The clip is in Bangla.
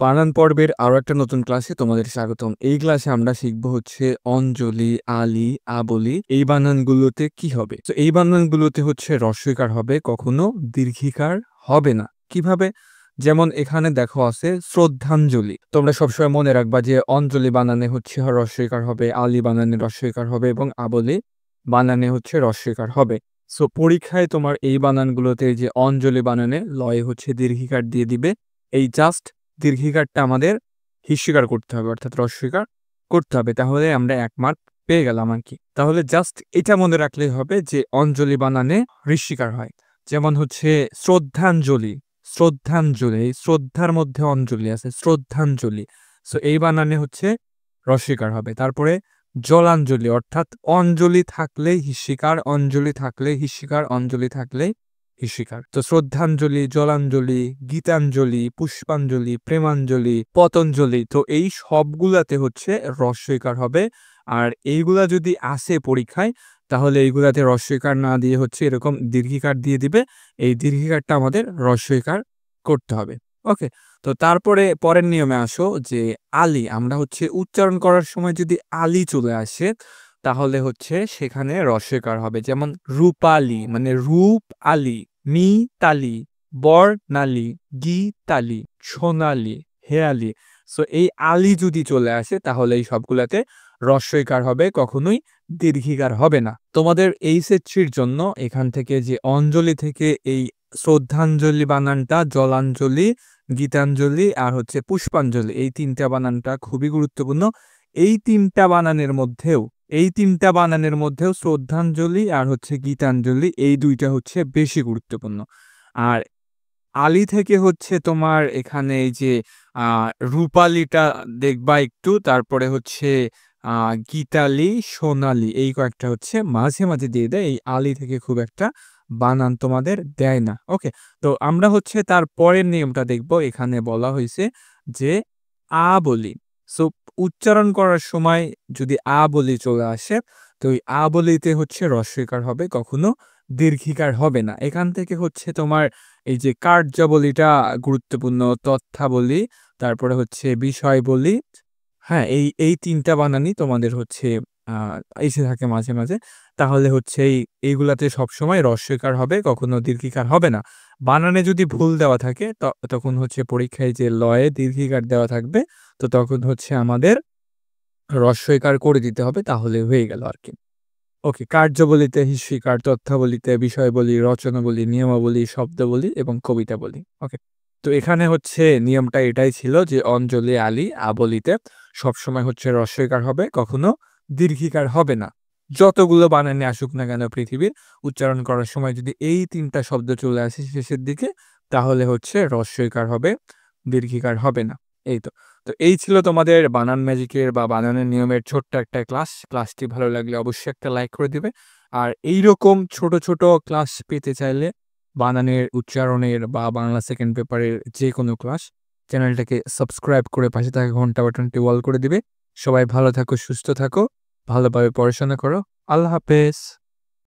বানান পর্বের আরো একটা নতুন ক্লাসে তোমাদের স্বাগতম। এই ক্লাসে আমরা শিখবো হচ্ছে অঞ্জলি, আলি, আবলি এই বানানগুলোতে কি হবে। তো এই বানানগুলোতে হচ্ছে হ্রস্বইকার হবে, কখনো দীর্ঘিকার হবে না। কিভাবে? যেমন এখানে দেখো আছে শ্রদ্ধাঞ্জলি। তোমরা সবসময় মনে রাখবা যে অঞ্জলি বানানে হচ্ছে হ্রস্বইকার হবে, আলি বানানে হ্রস্বইকার হবে এবং আবলি বানানে হচ্ছে হ্রস্বইকার হবে। সো পরীক্ষায় তোমার এই বানানগুলোতে যে অঞ্জলি বানানে লয়ে হচ্ছে দীর্ঘিকার দিয়ে দিবে। এই জাস্ট দীর্ঘিকারটা আমাদের হিস্যিকার করতে হবে, অর্থাৎ হ্রস্বইকার করতে হবে। তাহলে আমরা ১ মার্ক পেয়ে গেলাম আরকি। তাহলে জাস্ট এটা মনে রাখলেই হবে যে অঞ্জলি বানানে হৃস্যিকার হয়। যেমন হচ্ছে শ্রদ্ধাঞ্জলি, শ্রদ্ধাঞ্জলি, এই শ্রদ্ধার মধ্যে অঞ্জলি আছে, শ্রদ্ধাঞ্জলি। সো এই বানানে হচ্ছে হ্রস্বইকার হবে। তারপরে জলাঞ্জলি, অর্থাৎ অঞ্জলি থাকলেই হিস্যিকার, অঞ্জলি থাকলেই হিস্যিকার, অঞ্জলি থাকলেই হিস্যিকার। তো শ্রদ্ধাঞ্জলি, জলাঞ্জলি, গীতাঞ্জলি, পুষ্পাঞ্জলি, প্রেমাঞ্জলি, পতঞ্জলি, তো এই সবগুলাতে হচ্ছে হ্রস্বইকার হবে। আর এইগুলা যদি আসে পরীক্ষায়, তাহলে এইগুলাতে হ্রস্বইকার না দিয়ে হচ্ছে এরকম দীর্ঘিকার দিয়ে দিবে। এই দীর্ঘিকারটা আমাদের হ্রস্বইকার করতে হবে। ওকে, তো তারপরে পরের নিয়মে আসো যে আলি, আমরা হচ্ছে উচ্চারণ করার সময় যদি আলি চলে আসে তাহলে হচ্ছে সেখানে হ্রস্বইকার হবে। যেমন রূপালি মানে রূপ আলি, মিতালি, বর্ণালী, গীতালি, সোনালি, হেয়ালি। সো এই আলি যদি চলে আসে তাহলে এই সবগুলাতে হ্রস্বইকার হবে, কখনোই দীর্ঘিকার হবে না। তোমাদের এইচএসসির জন্য এখান থেকে যে অঞ্জলি থেকে এই শ্রদ্ধাঞ্জলি বানানটা, জলাঞ্জলি, গীতাঞ্জলি আর হচ্ছে পুষ্পাঞ্জলি, এই ৩টা বানানটা খুবই গুরুত্বপূর্ণ। এই ৩টা বানানের মধ্যেও শ্রদ্ধাঞ্জলি আর হচ্ছে গীতাঞ্জলি, এই ২টা হচ্ছে বেশি গুরুত্বপূর্ণ। আর আলি থেকে হচ্ছে তোমার এখানে এই যে রূপালিটা দেখবা একটু, তারপরে হচ্ছে গীতালি, সোনালি, এই কয়েকটা হচ্ছে মাঝে মাঝে দিয়ে দেয়। এই আলি থেকে খুব একটা বানান তোমাদের দেয় না। ওকে, তো আমরা হচ্ছে তার পরের নিয়মটা দেখব। এখানে বলা হয়েছে যে আ বলি। সো উচ্চারণ করার সময় যদি আ বলি চলে আসে, তো ওই আ বলিতে হচ্ছে হ্রস্বইকার হবে, কখনো দীর্ঘিকার হবে না। এখান থেকে হচ্ছে তোমার এই যে কার্যাবলীটা গুরুত্বপূর্ণ, তথ্যাবলী, তারপরে হচ্ছে বিষয়বলী। হ্যাঁ, এই ৩টা বানানই তোমাদের হচ্ছে আ এসে থাকে মাঝে মাঝে। তাহলে হচ্ছে এইগুলাতে সবসময় হ্রস্বইকার হবে, কখনো দীর্ঘিকার হবে না। বানানে যদি ভুল দেওয়া থাকে তখন হচ্ছে পরীক্ষায় যে লয়ে দীর্ঘিকার দেওয়া থাকবে, তো তখন হচ্ছে আমাদের হ্রস্বইকার করে দিতে হবে, তাহলে হয়ে গেল আরকি। ওকে, কার্যাবলীতে হিস্যিকার, তথ্যাবলীতে বিষয়াবলী, রচনাবলী, নিয়মাবলী, শব্দাবলী এবং কবিতাবলী। ওকে, তো এখানে হচ্ছে নিয়মটা এটাই ছিল যে অঞ্জলি, আলি, আবলিতে সবসময় হচ্ছে হ্রস্বইকার হবে, কখনো দীর্ঘিকার হবে না। যতগুলো বানানে আসুক না কেন পৃথিবীর, উচ্চারণ করার সময় যদি এই ৩টা শব্দ চলে আসে শেষের দিকে, তাহলে হচ্ছে হ্রস্বইকার হবে, দীর্ঘিকার হবে না। এই তো। তো এই ছিল তোমাদের বানান ম্যাজিকের বা বানানের নিয়মের ছোট্ট একটা ক্লাস। ক্লাসটি ভালো লাগলে অবশ্যই একটা লাইক করে দিবে। আর এইরকম ছোট ছোট ক্লাস পেতে চাইলে বানানের, উচ্চারণের বা বাংলা সেকেন্ড পেপারের যেকোনো ক্লাস, চ্যানেলটাকে সাবস্ক্রাইব করে পাশে থাকা ঘন্টা বাটনটি অল করে দিবে। সবাই ভালো থাকো, সুস্থ থাকো, ভালোভাবে পড়াশোনা করো। আল্লাহ হাফেজ।